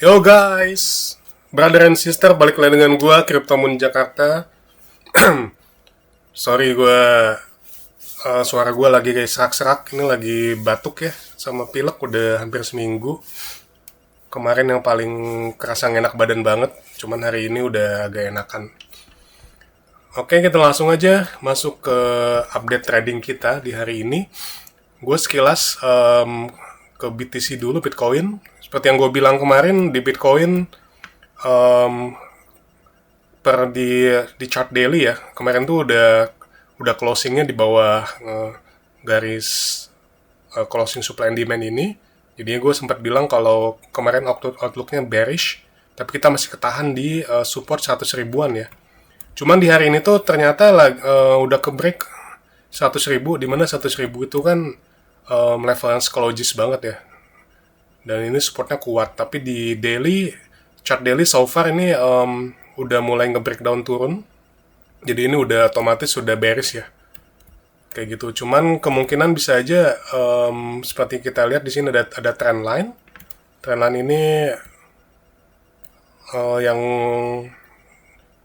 Yo guys, brother and sister, balik lagi dengan gua Cryptomoon Jakarta. Sorry gua suara gua lagi kayak serak-serak, ini lagi batuk ya, sama pilek udah hampir seminggu. Kemarin yang paling kerasa enak badan banget, cuman hari ini udah agak enakan. Oke, kita langsung aja masuk ke update trading kita di hari ini. Gue sekilas ke BTC dulu, Bitcoin. Seperti yang gue bilang kemarin, di Bitcoin em, di chart daily ya, kemarin tuh udah closingnya di bawah garis closing supply and demand ini. Jadinya gue sempat bilang kalau kemarin outlooknya bearish, tapi kita masih ketahan di support 100 ribuan ya. Cuman di hari ini tuh ternyata udah ke break 100 ribu, dimana 100 ribu itu kan level yang psikologis banget ya. Dan ini supportnya kuat, tapi di chart daily so far ini udah mulai nge-breakdown turun. Jadi ini udah otomatis sudah bearish ya. Kayak gitu. Cuman kemungkinan bisa aja seperti kita lihat di sini ada trend line. Trend line ini yang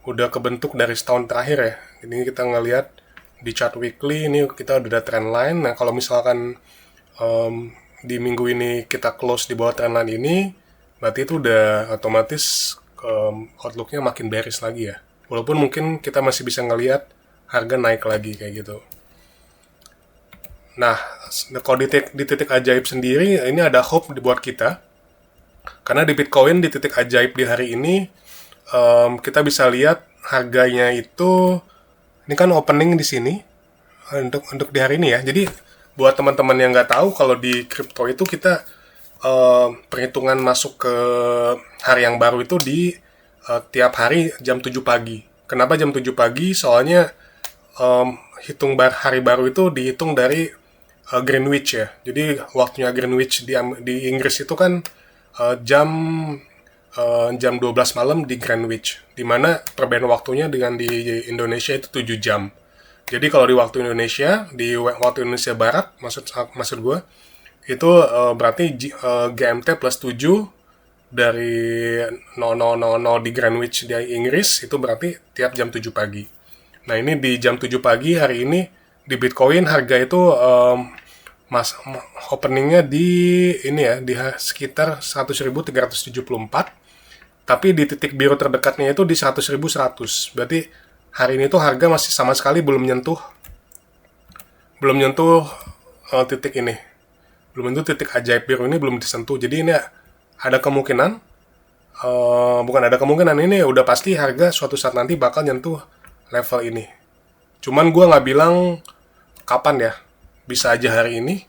udah kebentuk dari setahun terakhir ya. Ini kita ngelihat di chart weekly ini kita udah ada trend line. Nah kalau misalkan di minggu ini kita close di bawah trend line ini, berarti itu udah otomatis outlooknya makin bearish lagi ya. Walaupun mungkin kita masih bisa ngelihat harga naik lagi kayak gitu. Nah, kalau di titik ajaib sendiri, ini ada hope buat kita. Karena di Bitcoin di titik ajaib di hari ini, kita bisa lihat harganya itu, ini kan opening di sini untuk di hari ini ya. Jadi buat teman-teman yang nggak tahu, kalau di crypto itu kita perhitungan masuk ke hari yang baru itu di tiap hari jam 7 pagi. Kenapa jam 7 pagi? Soalnya hari baru itu dihitung dari Greenwich ya. Jadi waktunya Greenwich di Inggris itu kan jam jam 12 malam di Greenwich, dimana perbedaan waktunya dengan di Indonesia itu 7 jam. Jadi kalau di waktu Indonesia, di waktu Indonesia Barat, maksud gue, itu berarti GMT plus 7 dari 0000 di Greenwich di Inggris, itu berarti tiap jam 7 pagi. Nah ini di jam 7 pagi hari ini, di Bitcoin harga itu openingnya di ini ya, di sekitar 100.374, tapi di titik biru terdekatnya itu di 100.100. Berarti hari ini tuh harga masih sama sekali belum nyentuh titik ini. Belum nyentuh titik ajaib biru ini, belum disentuh. Jadi ini ada kemungkinan, bukan ada kemungkinan, ini udah pasti harga suatu saat nanti bakal nyentuh level ini. Cuman gue nggak bilang kapan ya. Bisa aja hari ini,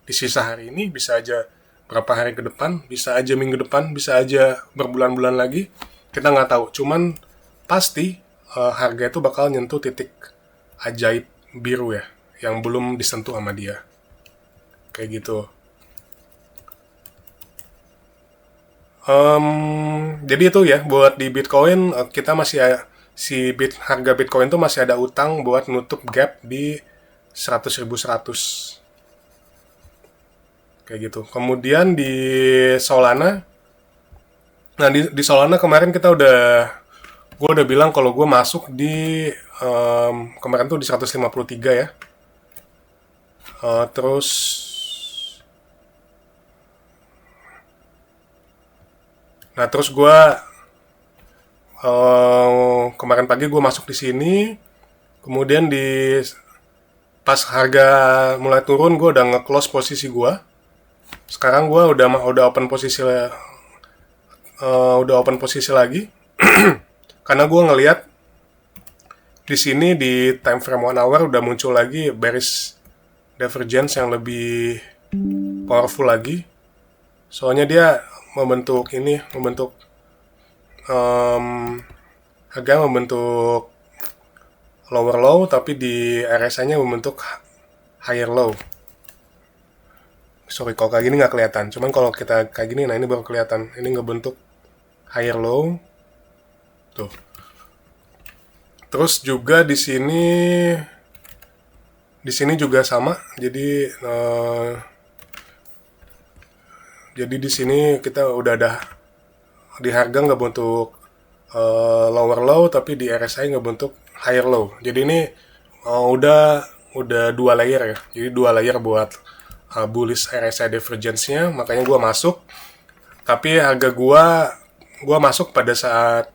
di sisa hari ini, bisa aja berapa hari ke depan, bisa aja minggu depan, bisa aja berbulan-bulan lagi. Kita nggak tahu. Cuman pasti harga itu bakal nyentuh titik ajaib biru ya, yang belum disentuh sama dia. Kayak gitu. Jadi itu ya, buat di Bitcoin kita masih harga Bitcoin tuh masih ada utang buat nutup gap di 100.100 kayak gitu. Kemudian di Solana, nah di Solana kemarin gue udah bilang kalau gue masuk di kemarin tuh di 153 ya. Terus gue kemarin pagi gue masuk di sini, kemudian pas harga mulai turun gue udah nge-close posisi gue. Sekarang gue udah open posisi lagi karena gue ngelihat di sini di time frame 1 hour udah muncul lagi bearish divergence yang lebih powerful lagi. Soalnya dia membentuk harga membentuk lower low, tapi di RSI-nya membentuk higher low. Sorry kalau kayak gini nggak kelihatan, cuman kalau kita kayak gini, nah ini baru kelihatan. Ini ngebentuk higher low tuh. Terus juga di sini juga sama. Jadi di sini kita udah ada di harga nggak bentuk lower low, tapi di RSI nggak bentuk higher low. Jadi ini udah dua layer ya. Jadi dua layer buat bullish RSI divergence-nya, makanya gua masuk. Tapi harga gua masuk pada saat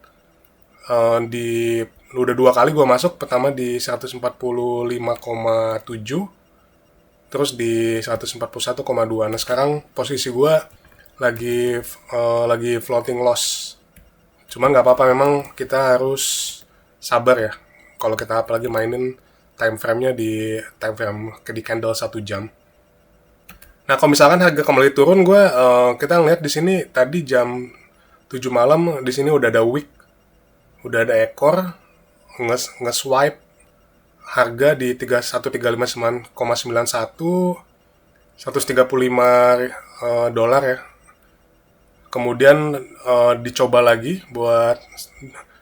udah dua kali gua masuk. Pertama di 145,7, terus di 141,2. Nah sekarang posisi gua lagi floating loss. Cuman nggak apa-apa, memang kita harus sabar ya. Kalau kita apalagi mainin time frame-nya di candle 1 jam. Nah, kalau misalkan harga kembali turun, kita ngeliat di sini tadi jam 7 malam di sini udah ada wick, udah ada ekor nge-swipe harga di 135,91, $135 ya. Kemudian dicoba lagi buat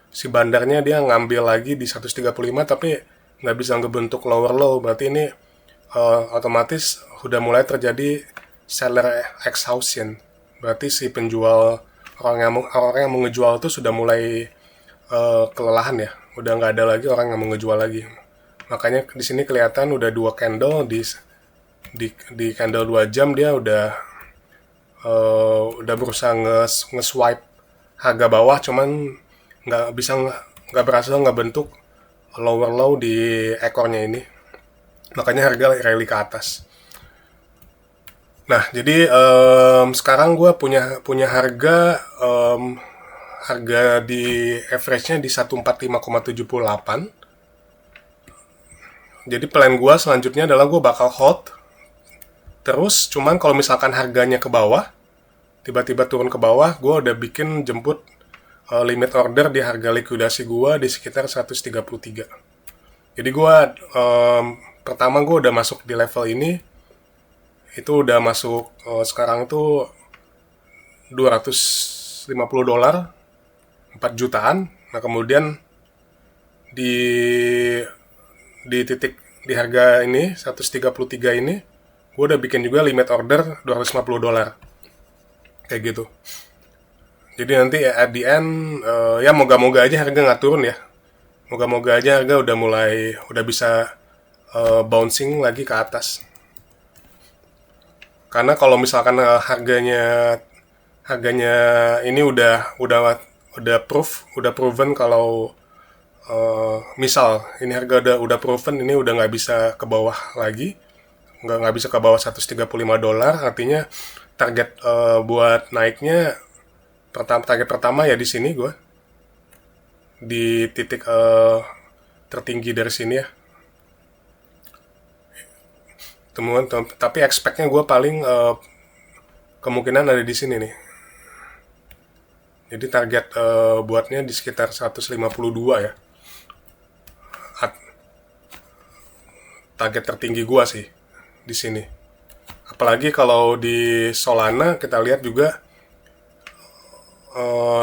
si bandarnya, dia ngambil lagi di 135 tapi nggak bisa ngebentuk lower low. Berarti ini otomatis udah mulai terjadi seller exhaustion. Berarti si penjual, orang yang mau ngejual itu sudah mulai kelelahan ya. Udah nggak ada lagi orang yang mau ngejual lagi. Makanya di sini kelihatan udah dua candle di candle 2 jam dia udah berusaha nge-swipe harga bawah, cuman nggak berhasil bentuk lower low di ekornya ini. Makanya harga rally ke atas. Nah, jadi sekarang gue punya harga di average-nya di 145,78. Jadi plan gue selanjutnya adalah gue bakal hold terus. Cuman kalau misalkan harganya ke bawah, tiba-tiba turun ke bawah, gue udah bikin jemput limit order di harga likuidasi gue di sekitar 133. Jadi gue pertama gue udah masuk di level ini, itu udah masuk sekarang itu $250, 4 jutaan. Nah kemudian di titik di harga ini 133 ini gue udah bikin juga limit order $250 kayak gitu. Jadi nanti at the end ya moga-moga aja harga nggak turun ya. Moga-moga aja harga udah bisa bouncing lagi ke atas. Karena kalau misalkan harganya ini udah proven kalau misal ini harga udah proven ini udah nggak bisa ke bawah lagi, nggak bisa ke bawah $135, artinya target buat naiknya target pertama ya di sini, gue di titik tertinggi dari sini ya temuan. Tapi expect-nya gue paling kemungkinan ada di sini nih. Jadi target buatnya di sekitar 152 ya. Target tertinggi gue sih di sini. Apalagi kalau di Solana kita lihat juga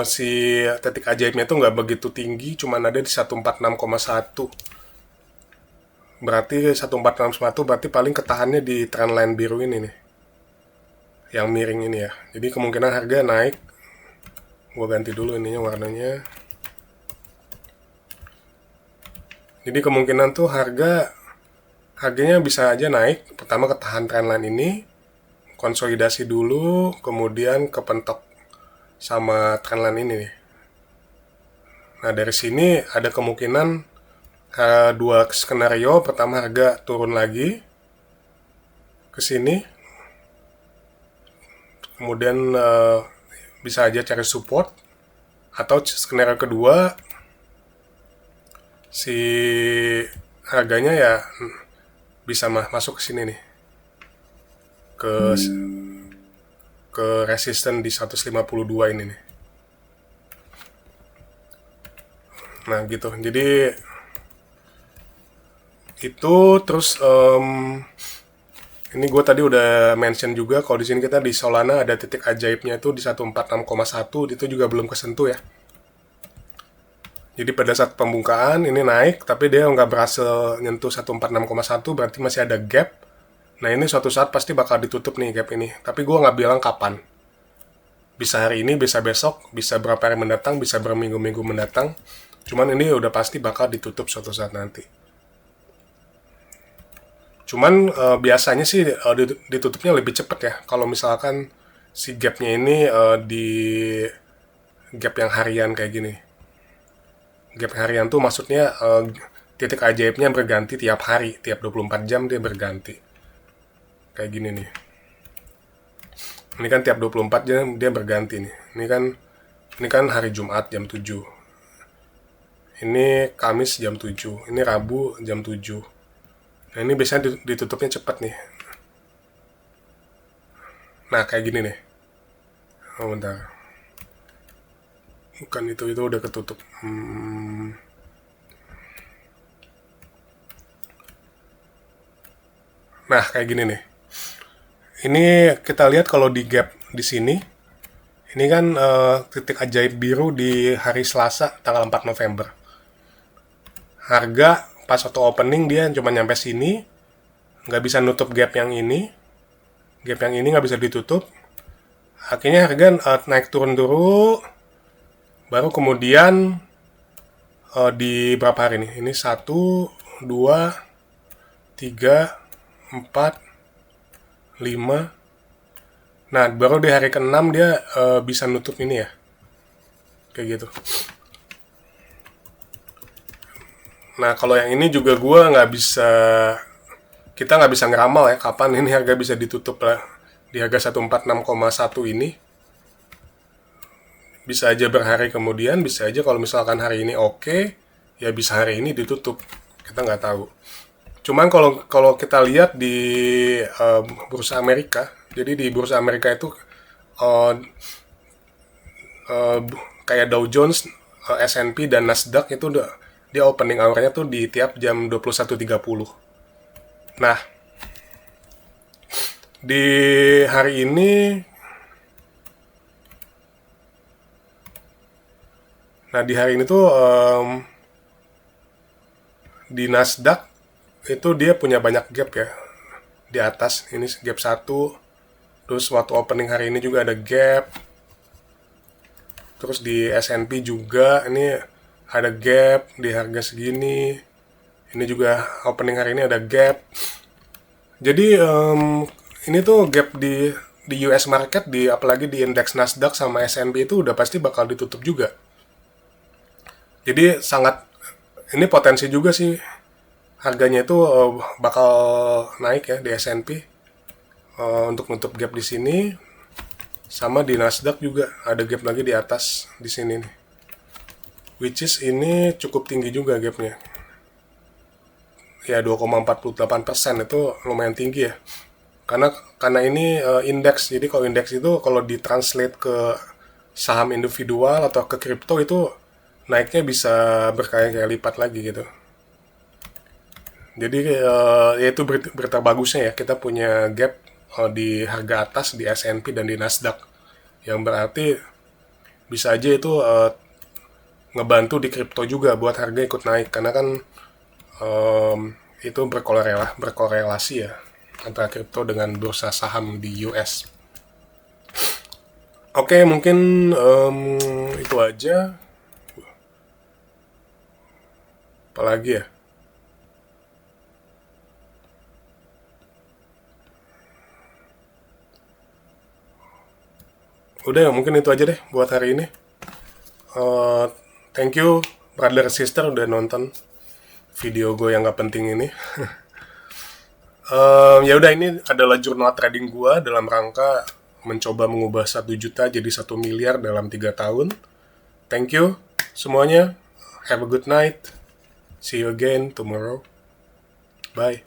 si titik ajaibnya tuh nggak begitu tinggi, cuman ada di 146,1. Berarti 146,1 berarti paling ketahannya di trendline biru ini nih, yang miring ini ya. Jadi kemungkinan harga naik. Gua ganti dulu ininya warnanya. Jadi kemungkinan tuh harganya bisa aja naik. Pertama ketahan trendline ini, konsolidasi dulu, kemudian kepentok sama trendline ini nih. Nah dari sini ada kemungkinan dua skenario. Pertama harga turun lagi ke sini, kemudian bisa aja cari support, atau skenario kedua si harganya ya bisa masuk ke sini nih, ke resisten di 152 ini nih. Nah gitu, jadi itu terus ini gue tadi udah mention juga kalau di sini kita di Solana ada titik ajaibnya itu di 146,1, itu juga belum kesentuh ya. Jadi pada saat pembukaan ini naik, tapi dia nggak berhasil nyentuh 146,1, berarti masih ada gap. Nah ini suatu saat pasti bakal ditutup nih gap ini, tapi gue nggak bilang kapan. Bisa hari ini, bisa besok, bisa berapa hari mendatang, bisa berminggu-minggu mendatang. Cuman ini udah pasti bakal ditutup suatu saat nanti. Cuman biasanya sih ditutupnya lebih cepet ya. Kalau misalkan si gapnya ini di gap yang harian kayak gini. Gap harian tuh maksudnya titik ajaibnya berganti tiap hari, tiap 24 jam dia berganti. Kayak gini nih. Ini kan tiap 24 jam dia berganti nih. Ini kan hari Jumat jam 7. Ini Kamis jam 7. Ini Rabu jam 7. Nah, ini biasanya ditutupnya cepat nih. Nah, kayak gini nih. Oh, bentar. Bukan itu udah ketutup. Nah, kayak gini nih. Ini kita lihat kalau di gap di sini. Ini kan titik ajaib biru di hari Selasa tanggal 4 November. Harga pas auto opening dia cuma nyampe sini, nggak bisa nutup gap yang ini. Gap yang ini nggak bisa ditutup. Akhirnya harga naik turun dulu. Baru kemudian di berapa hari nih? Ini 1, 2, 3, 4, 5. Nah, baru di hari ke-6 dia bisa nutup ini ya. Kayak gitu. Nah, kalau yang ini juga kita nggak bisa ngeramal ya kapan ini harga bisa ditutup lah. Di harga 146,1 ini. Bisa aja berhari kemudian, bisa aja kalau misalkan hari ini oke, ya bisa hari ini ditutup. Kita nggak tahu. Cuman kalau kita lihat di bursa Amerika, jadi di bursa Amerika itu kayak Dow Jones, S&P dan Nasdaq itu dia opening hour-nya tuh di tiap jam 21.30. Nah, di hari ini tuh di Nasdaq itu dia punya banyak gap ya. Di atas ini gap 1. Terus waktu opening hari ini juga ada gap. Terus di S&P juga ini ada gap di harga segini. Ini juga opening hari ini ada gap. Jadi ini tuh gap di US market, apalagi di indeks Nasdaq sama S&P itu udah pasti bakal ditutup juga. Jadi ini potensi juga sih harganya itu bakal naik ya di S&P untuk nutup gap di sini. Sama di Nasdaq juga ada gap lagi di atas di sini nih. Which is ini cukup tinggi juga gapnya. Ya 2,48% itu lumayan tinggi ya. Karena ini indeks. Jadi kalau indeks itu kalau ditranslate ke saham individual atau ke kripto itu naiknya bisa berkali-kali lipat lagi gitu. Jadi ya itu berita bagusnya ya, kita punya gap di harga atas di S&P dan di Nasdaq, yang berarti bisa aja itu ngebantu di kripto juga buat harga ikut naik, karena kan itu berkorelasi ya antara kripto dengan bursa saham di US. Oke, mungkin itu aja. Apalagi ya? Udah ya, mungkin itu aja deh buat hari ini. Thank you brother sister udah nonton video gue yang gak penting ini. Ya udah, ini adalah jurnal trading gue dalam rangka mencoba mengubah 1 juta jadi 1 miliar dalam 3 tahun. Thank you semuanya. Have a good night. See you again tomorrow. Bye.